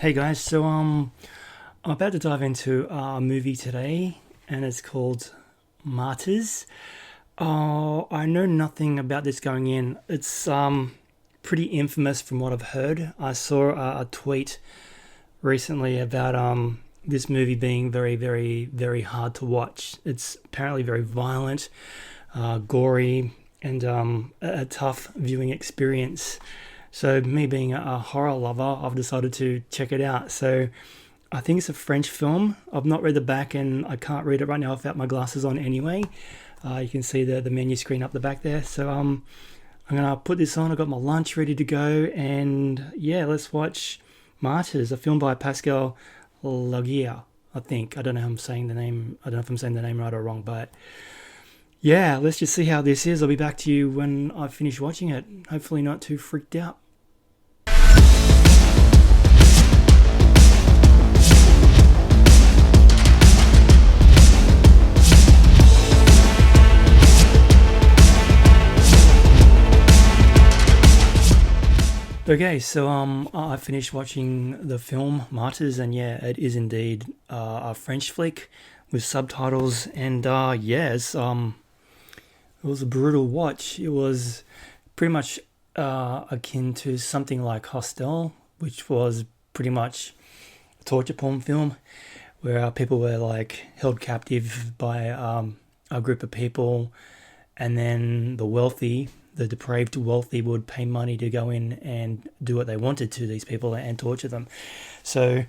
Hey guys, I'm about to dive into a movie today, and it's called Martyrs. I know nothing about this going in. It's pretty infamous from what I've heard. I saw a tweet recently about this movie being very, very, very hard to watch. It's apparently very violent, gory, and a tough viewing experience. So me being a horror lover, I've decided to check it out. So I think it's a French film. I've not read the back and I can't read it right now without my glasses on anyway. You can see the menu screen up the back there. So I'm going to put this on. I've got my lunch ready to go. And yeah, let's watch Martyrs, a film by Pascal Laugier, I think. I don't know how I'm saying the name. I don't know if I'm saying the name right or wrong, but yeah, let's just see how this is. I'll be back to you when I finish watching it. Hopefully not too freaked out. Okay, so I finished watching the film Martyrs, and yeah, it is indeed a French flick with subtitles, and yes, it was a brutal watch. It was pretty much akin to something like Hostel, which was pretty much a torture porn film where people were like held captive by a group of people, and then the depraved wealthy would pay money to go in and do what they wanted to these people and torture them. So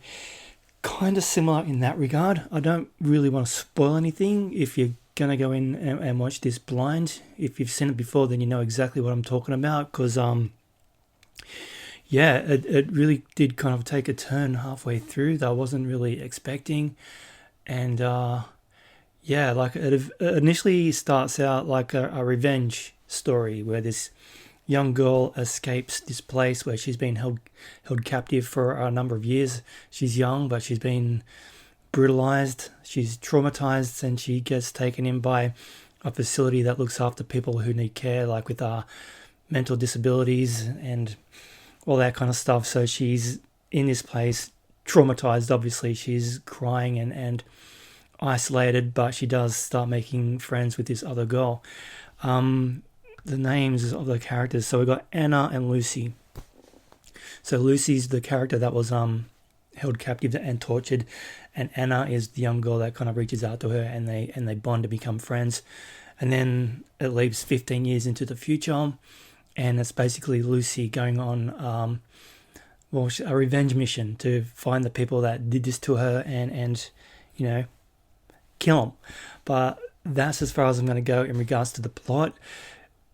kind of similar in that regard. I don't really want to spoil anything if you're going to go in and watch this blind. If you've seen it before, then you know exactly what I'm talking about, because yeah, it really did kind of take a turn halfway through that I wasn't really expecting. And yeah, like it initially starts out like a revenge story where this young girl escapes this place where she's been held captive for a number of years. She's young, but she's been brutalized, she's traumatized, and she gets taken in by a facility that looks after people who need care, like with mental disabilities and all that kind of stuff. So she's in this place, traumatized, obviously. She's crying and isolated, but she does start making friends with this other girl. The names of the characters. So we got Anna and Lucy. So Lucy's the character that was held captive and tortured, and Anna is the young girl that kind of reaches out to her, and they bond to become friends. And then it leaves 15 years into the future, and it's basically Lucy going on a revenge mission to find the people that did this to her and you know, kill them. But that's as far as I'm going to go in regards to the plot.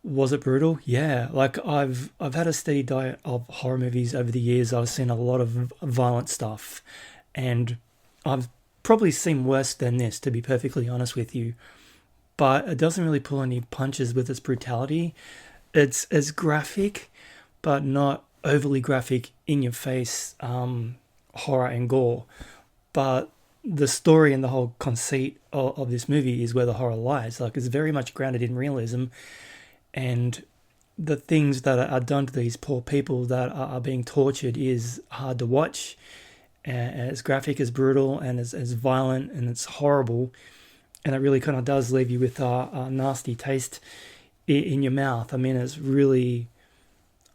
Was it brutal? Yeah. Like I've had a steady diet of horror movies over the years. I've seen a lot of violent stuff, and I've probably seen worse than this, to be perfectly honest with you. But it doesn't really pull any punches with its brutality. It's graphic, but not overly graphic, in your face horror and gore. But the story and the whole conceit of this movie is where the horror lies. Like, it's very much grounded in realism, and the things that are done to these poor people that are being tortured is hard to watch. And it's graphic, it's brutal, and it's violent, and it's horrible. And it really kind of does leave you with a nasty taste in your mouth. I mean, it's really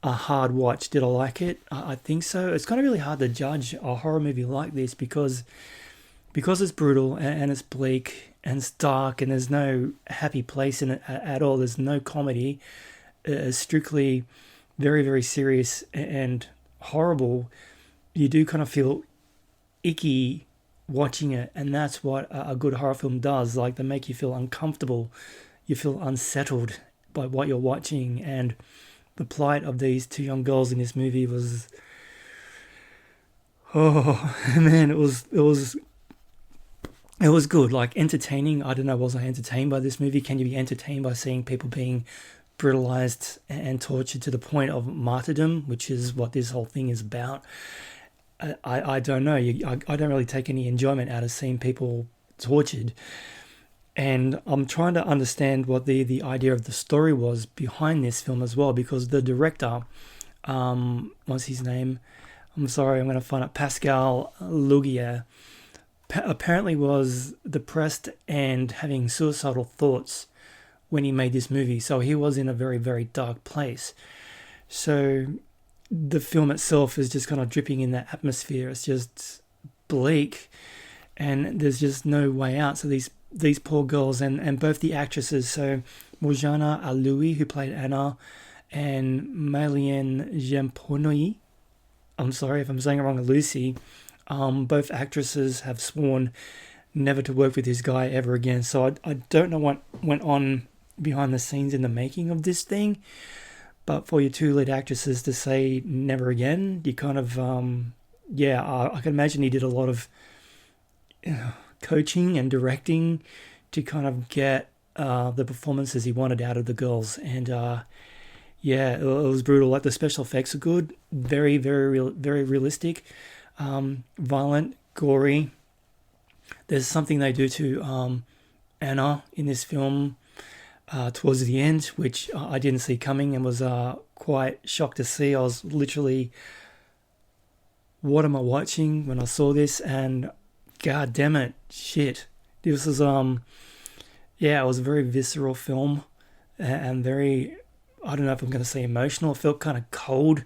a hard watch. Did I like it? I think so. It's kind of really hard to judge a horror movie like this because it's brutal and it's bleak and it's dark and there's no happy place in it at all. There's no comedy. It's strictly very, very serious and horrible. You do kind of feel icky watching it, and that's what a good horror film does. Like, they make you feel uncomfortable. You feel unsettled by what you're watching, and the plight of these two young girls in this movie was, oh man, it was good, like entertaining. I don't know, was I entertained by this movie? Can you be entertained by seeing people being brutalized and tortured to the point of martyrdom, which is what this whole thing is about? I don't know. I don't really take any enjoyment out of seeing people tortured. And I'm trying to understand what the idea of the story was behind this film as well, because the director, what's his name? I'm sorry, I'm going to find it. Pascal Lugier apparently was depressed and having suicidal thoughts when he made this movie. So he was in a very, very dark place. So the film itself is just kind of dripping in that atmosphere. It's just bleak and there's just no way out. So these poor girls and both the actresses, so Mojana Alui, who played Anna, and Malienne Jamponoi, I'm sorry if I'm saying it wrong, Lucy, both actresses have sworn never to work with this guy ever again. So I don't know what went on behind the scenes in the making of this thing, but for your two lead actresses to say never again, you kind of, I can imagine he did a lot of coaching and directing to kind of get the performances he wanted out of the girls. And it was brutal. Like the special effects are good, very, very realistic, violent, gory. There's something they do to Anna in this film towards the end, which I didn't see coming and was quite shocked to see. I was literally, what am I watching when I saw this? And god damn it, shit. This was, it was a very visceral film and very, I don't know if I'm going to say emotional. It felt kind of cold,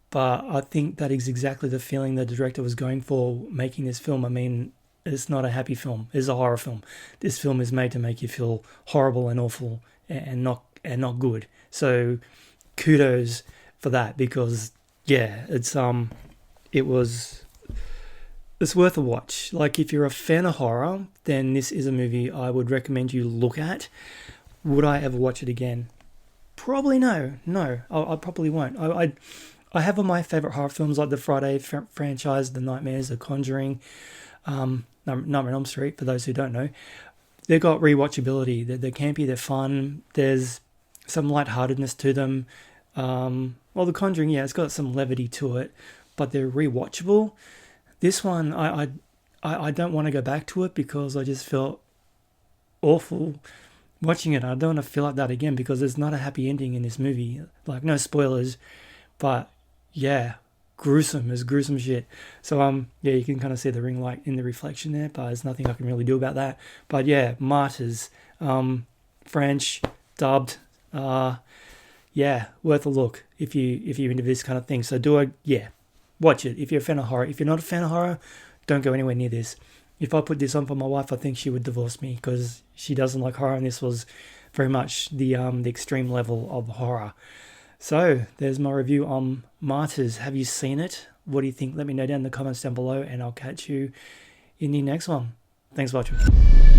but I think that is exactly the feeling the director was going for making this film. I mean, it's not a happy film. It's a horror film. This film is made to make you feel horrible and awful and not good. So kudos for that, because it's worth a watch. Like if you're a fan of horror, then this is a movie I would recommend you look at. Would I ever watch it again? Probably no. I probably won't. I have all my favorite horror films like the Friday franchise, The Nightmares, The Conjuring, Nightmare on Elm Street, for those who don't know. They've got rewatchability. They're campy, they're fun. There's some lightheartedness to them. The Conjuring, it's got some levity to it, but they're rewatchable. This one, I don't want to go back to it because I just felt awful watching it. I don't want to feel like that again because there's not a happy ending in this movie. Like, no spoilers, but gruesome. It's gruesome shit. So you can kind of see the ring light in the reflection there, but there's nothing I can really do about that. But Martyrs, French, dubbed, worth a look if you're into this kind of thing. So watch it if you're a fan of horror. If you're not a fan of horror, don't go anywhere near this. If I put this on for my wife, I think she would divorce me because she doesn't like horror, and this was very much the extreme level of horror. So there's my review on Martyrs. Have you seen it? What do you think? Let me know down in the comments down below, and I'll catch you in the next one. Thanks for watching.